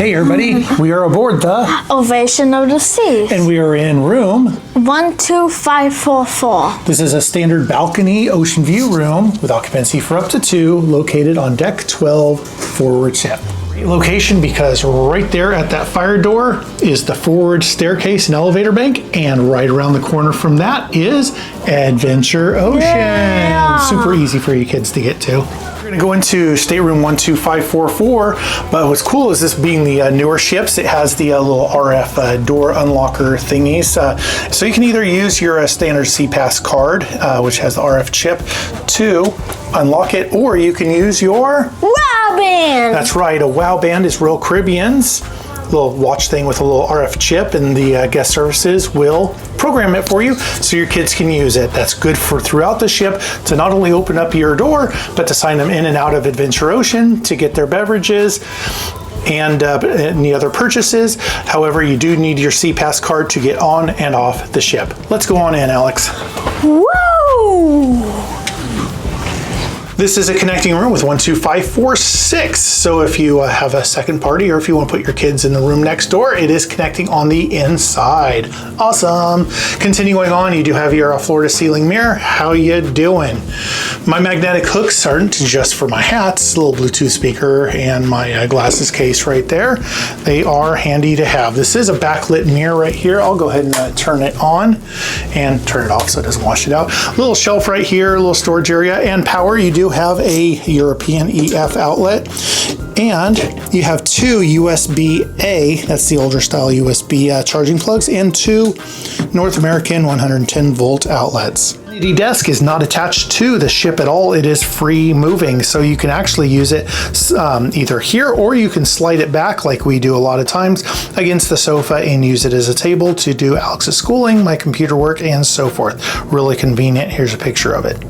Hey everybody, we are aboard the Ovation of the Seas. And we are in room 12544. This is a standard balcony ocean view room with occupancy for up to 2, located on deck 12, forward ship. Great location because right there at that fire door is the forward staircase and elevator bank, and right around the corner from that is Adventure Ocean. Yeah. Super easy for you kids to get to. We're going to go into Stateroom 12544, but what's cool is this being the newer ships, it has the little RF door unlocker thingies. So you can either use your standard CPass card, which has the RF chip, to unlock it, or you can use your Wow Band! That's right, a Wow Band is Royal Caribbean's little watch thing with a little RF chip, and the guest services will program it for you so your kids can use it. That's good for throughout the ship to not only open up your door, but to sign them in and out of Adventure Ocean to get their beverages and any other purchases. However, you do need your CPass card to get on and off the ship. Let's go on in, Alex. Woo! This is a connecting room with 12546. So if you have a second party, or if you want to put your kids in the room next door, it is connecting on the inside. Awesome. Continuing on, you do have your floor to ceiling mirror. How you doing? My magnetic hooks aren't just for my hats, a little Bluetooth speaker, and my glasses case right there. They are handy to have. This is a backlit mirror right here. I'll go ahead and turn it on and turn it off so it doesn't wash it out. Little shelf right here, a little storage area, and power. You do have a European EF outlet, and you have 2 USB-A, that's the older style USB charging plugs, and 2 North American 110 volt outlets. The desk is not attached to the ship at all. It is free moving, so you can actually use it either here, or you can slide it back like we do a lot of times against the sofa and use it as a table to do Alex's schooling, my computer work, and so forth. Really convenient. Here's a picture of it.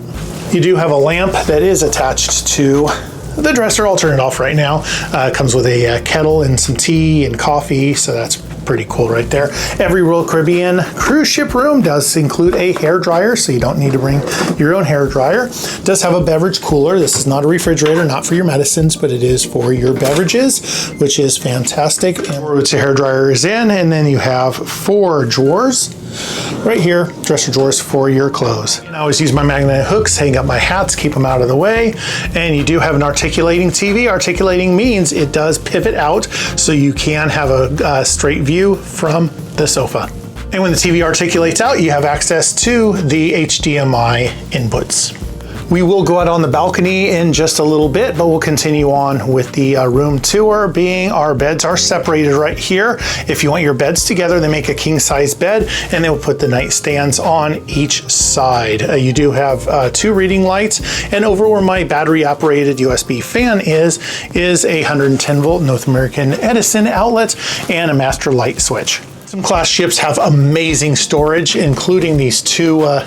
You do have a lamp that is attached to the dresser. I'll turn it off right now. It comes with a kettle and some tea and coffee, so that's pretty cool right there. Every Royal Caribbean cruise ship room does include a hair dryer, so you don't need to bring your own hair dryer. It does have a beverage cooler. This is not a refrigerator, not for your medicines, but it is for your beverages, which is fantastic. And where the hair dryer is in, and then you have 4 drawers right here, dresser drawers for your clothes. I always use my magnetic hooks, hang up my hats, keep them out of the way. And you do have an articulating TV. Articulating means it does pivot out, so you can have a straight view from the sofa. And when the TV articulates out, you have access to the HDMI inputs. We will go out on the balcony in just a little bit, but we'll continue on with the room tour, being our beds are separated right here. If you want your beds together, they make a king size bed, and they will put the nightstands on each side. You do have 2 reading lights, and over where my battery operated USB fan is a 110 volt North American Edison outlet and a master light switch. Some class ships have amazing storage, including these 2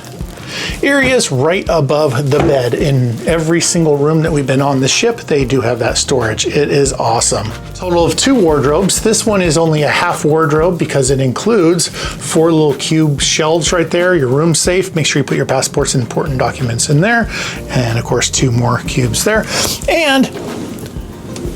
areas right above the bed. In every single room that we've been on the ship, they do have that storage. It is awesome. Total of 2 wardrobes. This one is only a half wardrobe because it includes 4 little cube shelves right there, your room safe. Make sure you put your passports and important documents in there. And of course, 2 more cubes there. And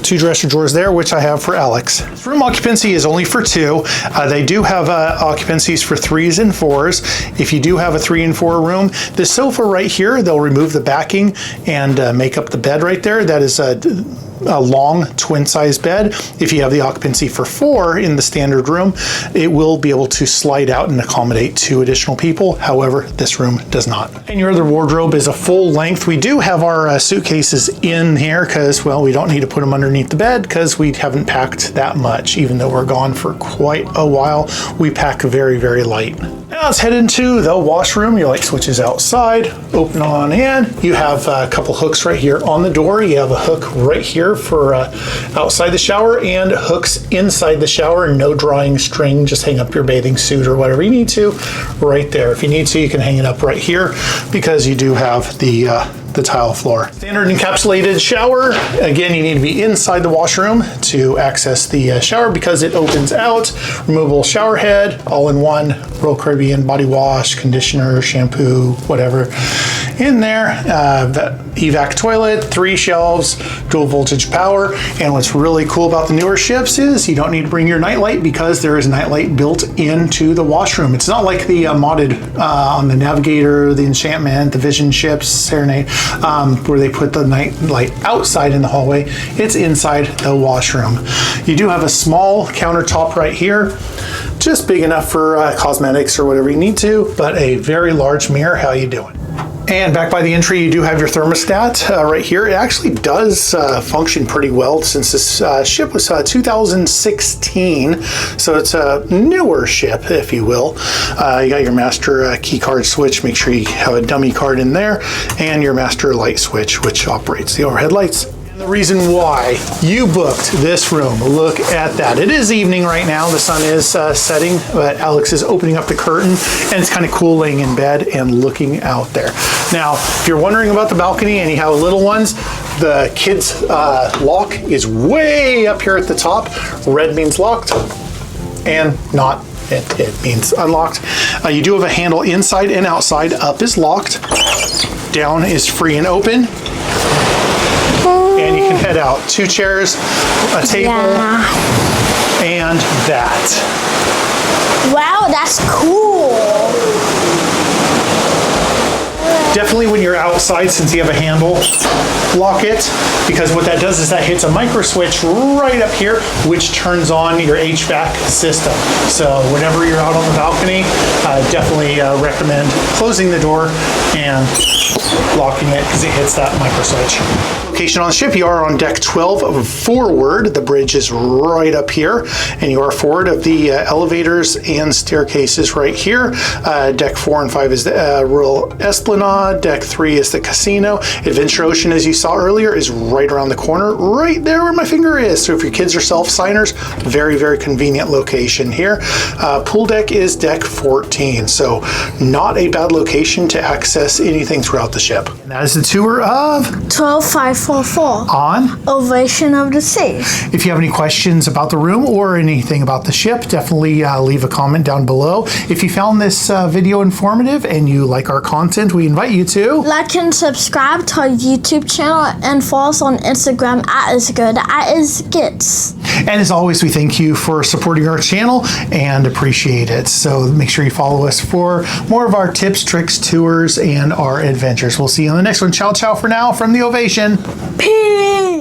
2 dresser drawers there, which I have for Alex. Room occupancy is only for 2. They do have occupancies for 3s and 4s. If you do have a 3 and 4 room, the sofa right here, they'll remove the backing and make up the bed right there. That is a long twin size bed. If you have the occupancy for 4 in the standard room, it will be able to slide out and accommodate 2 additional people. However, this room does not. And your other wardrobe is a full length. We do have our suitcases in here because, well, we don't need to put them underneath the bed because we haven't packed that much. Even though we're gone for quite a while, we pack very, very light. Now let's head into the washroom. Your light switch is outside. Open on in. You have a couple hooks right here on the door. You have a hook right here for outside the shower, and hooks inside the shower. No drying string. Just hang up your bathing suit or whatever you need to right there. If you need to, you can hang it up right here because you do have the tile floor. Standard encapsulated shower. Again, you need to be inside the washroom to access the shower because it opens out. Removable shower head, all in one Royal Caribbean body wash, conditioner, shampoo, whatever in there. The evac toilet, 3 shelves, dual voltage power. And what's really cool about the newer ships is you don't need to bring your nightlight because there is a nightlight built into the washroom. It's not like the modded on the Navigator, the Enchantment, the Vision ships, Serenade, where they put the nightlight outside in the hallway. It's inside the washroom. You do have a small countertop right here, just big enough for cosmetics or whatever you need to, but a very large mirror. How you doing? And back by the entry, you do have your thermostat right here. It actually does function pretty well since this ship was 2016, so it's a newer ship, if you will. You got your master key card switch. Make sure you have a dummy card in there, and your master light switch, which operates the overhead lights. The reason why you booked this room, look at that. It is evening right now. The sun is setting, but Alex is opening up the curtain, and it's kind of cool laying in bed and looking out there. Now, if you're wondering about the balcony and you have little ones, the kids' lock is way up here at the top. Red means locked, and not. It means unlocked. You do have a handle inside and outside. Up is locked. Down is free and open. And you can head out. 2 chairs, a table, and that. Wow, that's cool. Definitely when you're outside, since you have a handle, lock it, because what that does is that hits a micro switch right up here, which turns on your HVAC system. So whenever you're out on the balcony, I definitely recommend closing the door and locking it because it hits that micro switch. Location on the ship, you are on deck 12 forward. The bridge is right up here, and you are forward of the elevators and staircases right here. Deck 4 and 5 is the Royal Esplanade. Deck 3 is the casino. Adventure Ocean, as you saw earlier, is right around the corner, right there where my finger is. So if your kids are self-signers, very, very convenient location here. Pool deck is deck 14, so not a bad location to access anything throughout the ship. And that is the tour of 12544 on Ovation of the Sea. If you have any questions about the room or anything about the ship, definitely leave a comment down below. If you found this video informative and you like our content, we invite you to like and subscribe to our YouTube channel and follow us on Instagram @isgood@isgets. And as always, we thank you for supporting our channel and appreciate it. So make sure you follow us for more of our tips, tricks, tours, and our adventures. We'll see you on the next one. Ciao, ciao for now from the Ovation. Peace.